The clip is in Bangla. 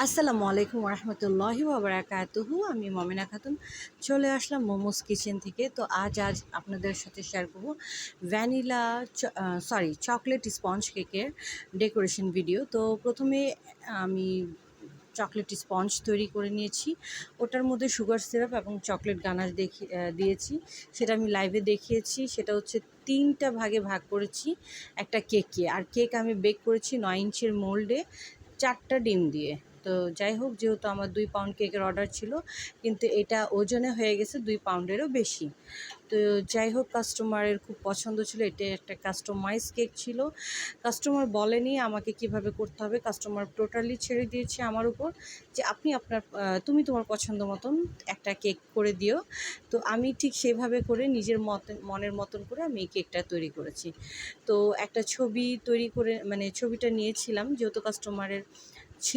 আসসালামু আলাইকুম রহমতুল্লাহি ওবরাকাতুহু। আমি মমিনা খাতুন চলে আসলাম মোমোস কিচেন থেকে। তো আজ আপনাদের সাথে শেয়ার করব ভ্যানিলা চকলেট স্পঞ্জ কেকের ডেকোরেশন ভিডিও। তো প্রথমে আমি চকলেট স্পঞ্জ তৈরি করে নিয়েছি, ওটার মধ্যে সুগার সিরাপ এবং চকলেট গানাশ দিয়েছি, সেটা আমি লাইভে দেখিয়েছি। সেটা হচ্ছে 3টা ভাগে ভাগ করেছি একটা কেককে, আর কেক আমি বেক করেছি 9 ইঞ্চির মোল্ডে 4টা ডিম দিয়ে। তো যাই হোক, যেহেতু আমার 2 পাউন্ড কেকের অর্ডার ছিল, কিন্তু এটা ওজনে হয়ে গেছে 2 পাউন্ডেরও বেশি। তো যাই হোক, কাস্টমারের খুব পছন্দ ছিল। এটা একটা কাস্টমাইজ কেক ছিল। কাস্টমার বলেনি আমাকে কিভাবে করতে হবে, কাস্টমার টোটালি ছেড়ে দিয়েছে আমার উপর, যে তুমি তোমার পছন্দ মতন একটা কেক করে দিও। তো আমি ঠিক সেভাবে করে নিজের মনের মতন করে আমি এই কেকটা তৈরি করেছি। তো একটা ছবি তৈরি করে, মানে ছবিটা নিয়েছিলাম, যেহেতু কাস্টমারের